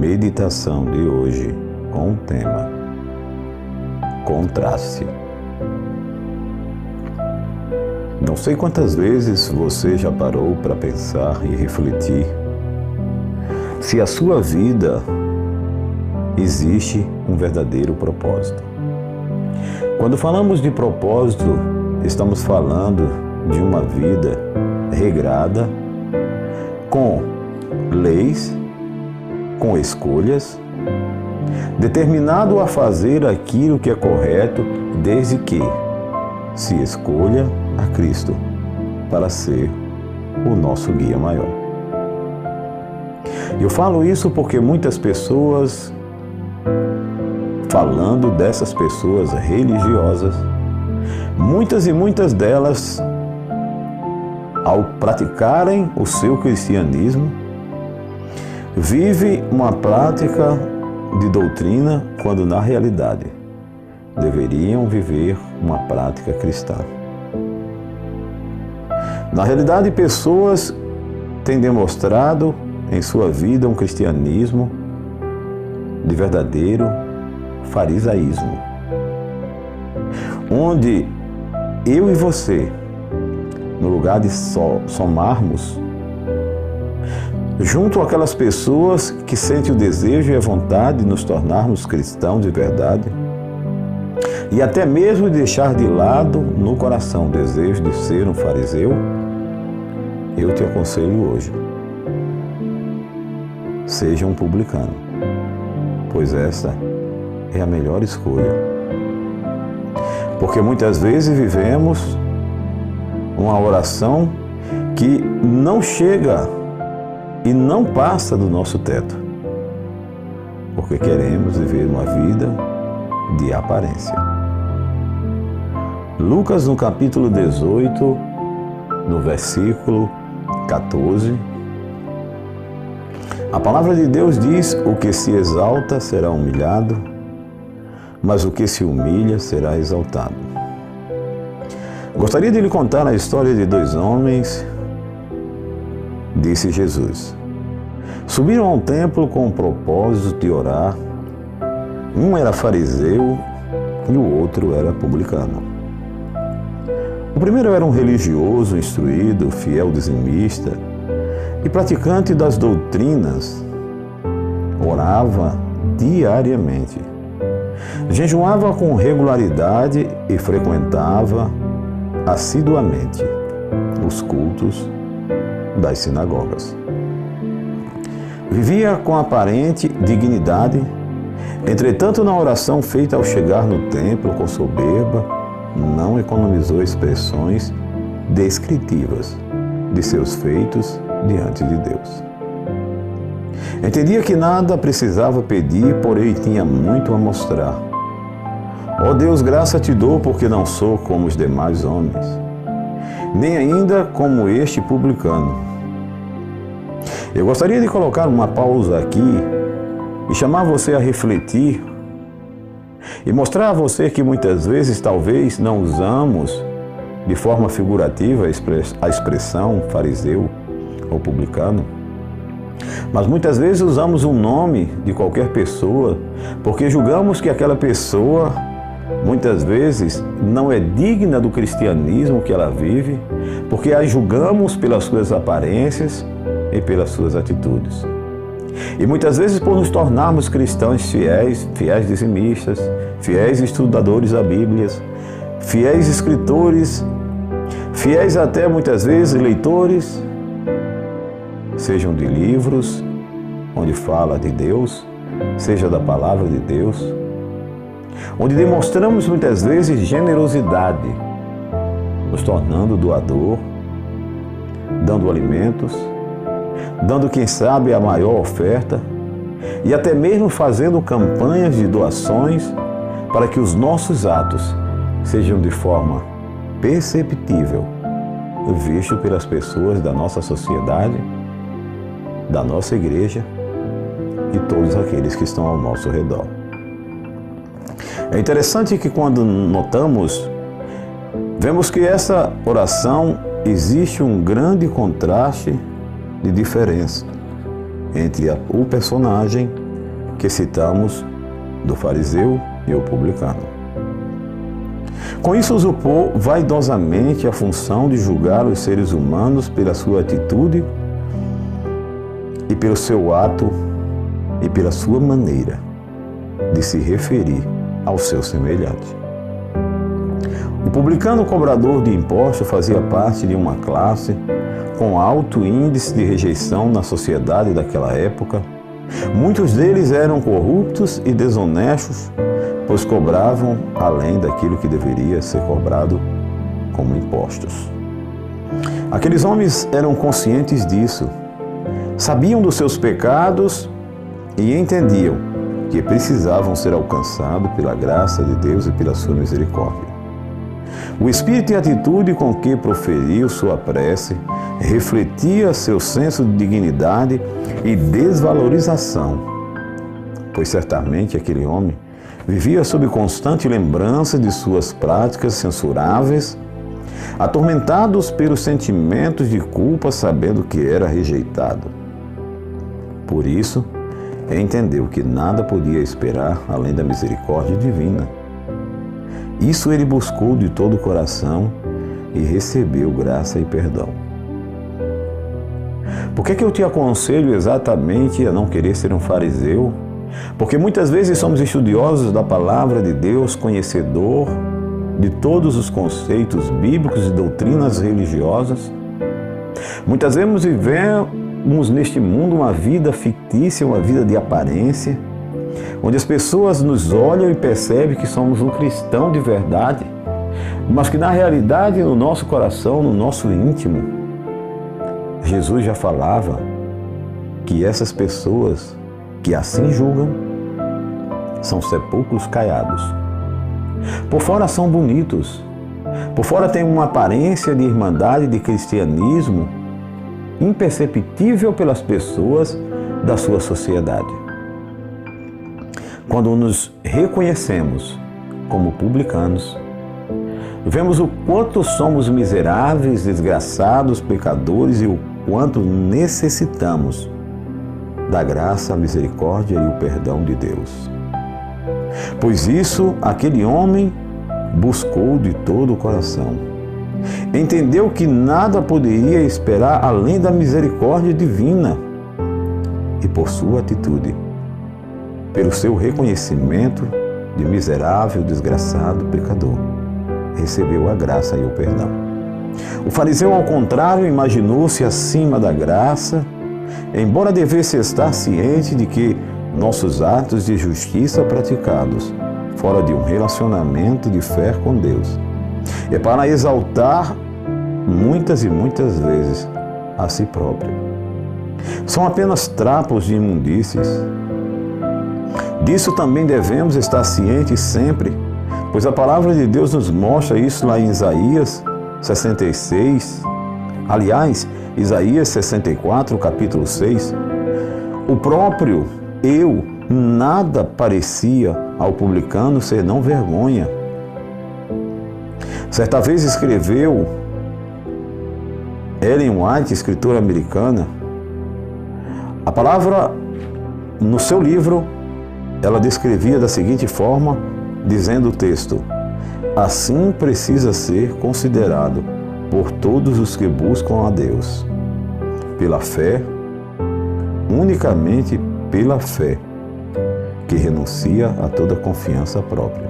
meditação de hoje com o tema Contraste. Não sei quantas vezes você já parou para pensar e refletir se a sua vida existe um verdadeiro propósito. Quando falamos de propósito, estamos falando de uma vida regrada, com leis, com escolhas, determinado a fazer aquilo que é correto, desde que se escolha a Cristo para ser o nosso guia maior. Eu falo isso porque muitas pessoas, falando dessas pessoas religiosas, muitas delas, ao praticarem o seu cristianismo, vive uma prática de doutrina, quando na realidade deveriam viver uma prática cristã. Na realidade, pessoas têm demonstrado em sua vida um cristianismo de verdadeiro farisaísmo, onde eu e você, no lugar de somarmos junto àquelas pessoas que sentem o desejo e a vontade de nos tornarmos cristãos de verdade, e até mesmo deixar de lado no coração o desejo de ser um fariseu, eu te aconselho hoje: seja um publicano, pois essa é a melhor escolha. Porque muitas vezes vivemos uma oração que não chega e não passa do nosso teto, porque queremos viver uma vida de aparência. Lucas, no capítulo 18, no versículo 14, a palavra de Deus diz: o que se exalta será humilhado, mas o que se humilha será exaltado. Gostaria de lhe contar a história de dois homens, disse Jesus. Subiram ao templo com o propósito de orar. Um era fariseu e o outro era publicano. O primeiro era um religioso, instruído, fiel dizimista e praticante das doutrinas. Orava diariamente. Jejuava com regularidade e frequentava assiduamente os cultos das sinagogas. Vivia com aparente dignidade, entretanto, na oração feita ao chegar no templo com soberba, não economizou expressões descritivas de seus feitos diante de Deus. Entendia que nada precisava pedir, porém tinha muito a mostrar. Ó Deus, graça te dou, porque não sou como os demais homens, nem ainda como este publicano. Eu gostaria de colocar uma pausa aqui e chamar você a refletir e mostrar a você que muitas vezes talvez não usamos de forma figurativa a expressão fariseu ou publicano, mas muitas vezes usamos o nome de qualquer pessoa porque julgamos que aquela pessoa muitas vezes não é digna do cristianismo que ela vive, porque a julgamos pelas suas aparências e pelas suas atitudes. E muitas vezes, por nos tornarmos cristãos fiéis dizimistas, fiéis estudadores da Bíblia, fiéis escritores, fiéis até muitas vezes leitores, sejam de livros onde fala de Deus, seja da palavra de Deus, onde demonstramos muitas vezes generosidade, nos tornando doador, dando alimentos, dando, quem sabe, a maior oferta e até mesmo fazendo campanhas de doações para que os nossos atos sejam de forma perceptível, visto pelas pessoas da nossa sociedade, da nossa igreja e todos aqueles que estão ao nosso redor. É interessante que quando notamos, vemos que essa oração existe um grande contraste de diferença entre o personagem que citamos do fariseu e o publicano. Com isso, usurpou vaidosamente a função de julgar os seres humanos pela sua atitude e pelo seu ato e pela sua maneira de se referir ao seu semelhante. O publicano cobrador de impostos fazia parte de uma classe com alto índice de rejeição na sociedade daquela época. Muitos deles eram corruptos e desonestos, pois cobravam além daquilo que deveria ser cobrado como impostos. Aqueles homens eram conscientes disso, sabiam dos seus pecados e entendiam que precisavam ser alcançados pela graça de Deus e pela sua misericórdia. O espírito e a atitude com que proferiu sua prece refletia seu senso de dignidade e desvalorização, pois certamente aquele homem vivia sob constante lembrança de suas práticas censuráveis, atormentados pelos sentimentos de culpa, sabendo que era rejeitado. Por isso, entendeu que nada podia esperar além da misericórdia divina. Isso ele buscou de todo o coração e recebeu graça e perdão. Por que eu te aconselho exatamente a não querer ser um fariseu? Porque muitas vezes somos estudiosos da palavra de Deus, conhecedor de todos os conceitos bíblicos e doutrinas religiosas. Muitas vezes vivemos neste mundo uma vida fictícia, uma vida de aparência, onde as pessoas nos olham e percebem que somos um cristão de verdade, mas que na realidade, no nosso coração, no nosso íntimo, Jesus já falava que essas pessoas que assim julgam são sepulcros caiados. Por fora são bonitos, por fora tem uma aparência de irmandade, de cristianismo, imperceptível pelas pessoas da sua sociedade. Quando nos reconhecemos como publicanos, vemos o quanto somos miseráveis, desgraçados, pecadores e o quanto necessitamos da graça, a misericórdia e o perdão de Deus. Pois isso, aquele homem buscou de todo o coração. Entendeu que nada poderia esperar além da misericórdia divina. E por sua atitude, pelo seu reconhecimento de miserável, desgraçado, pecador, recebeu a graça e o perdão. O fariseu, ao contrário, imaginou-se acima da graça, embora devesse estar ciente de que nossos atos de justiça praticados fora de um relacionamento de fé com Deus é para exaltar muitas e muitas vezes a si próprio. São apenas trapos de imundícies. Disso também devemos estar cientes sempre, pois a palavra de Deus nos mostra isso lá em Isaías 66. Aliás, Isaías 64, capítulo 6. O próprio eu nada parecia ao publicano senão vergonha. Certa vez escreveu Ellen White, escritora americana, a palavra no seu livro, ela descrevia da seguinte forma, dizendo o texto: assim precisa ser considerado por todos os que buscam a Deus, pela fé, unicamente pela fé, que renuncia a toda confiança própria.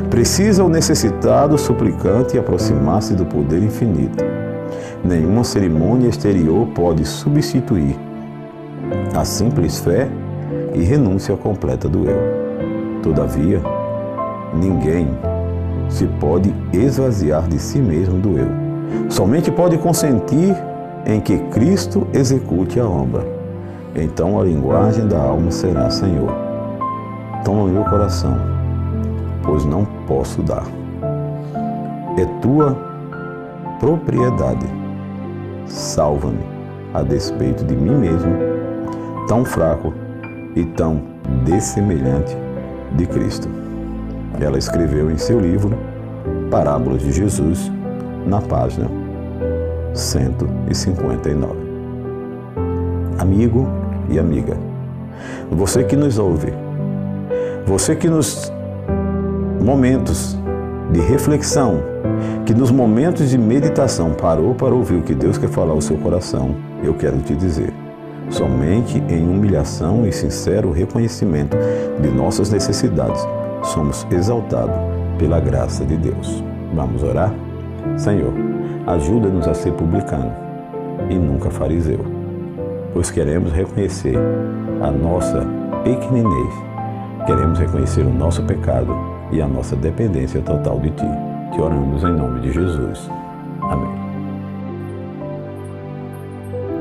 Precisa o necessitado suplicante aproximar-se do poder infinito. Nenhuma cerimônia exterior pode substituir a simples fé e renúncia completa do eu. Todavia, ninguém se pode esvaziar de si mesmo do eu. Somente pode consentir em que Cristo execute a obra. Então a linguagem da alma será: Senhor, toma meu coração, pois não posso dar. É tua propriedade. Salva-me a despeito de mim mesmo, tão fraco e tão dessemelhante de Cristo. Ela escreveu em seu livro Parábolas de Jesus, na página 159. Amigo e amiga, Você que nos ouve, você que nos momentos de reflexão, que nos momentos de meditação parou para ouvir o que Deus quer falar ao seu coração, eu quero te dizer, somente em humilhação e sincero reconhecimento de nossas necessidades, somos exaltados pela graça de Deus. Vamos orar? Senhor, ajuda-nos a ser publicano e nunca fariseu, pois queremos reconhecer a nossa pequenez, queremos reconhecer o nosso pecado e a nossa dependência total de Ti. Te oramos em nome de Jesus. Amém.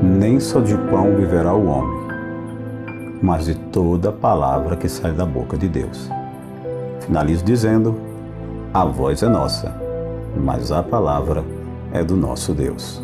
Nem só de pão viverá o homem, mas de toda palavra que sai da boca de Deus. Finalizo dizendo, a voz é nossa, mas a palavra é do nosso Deus.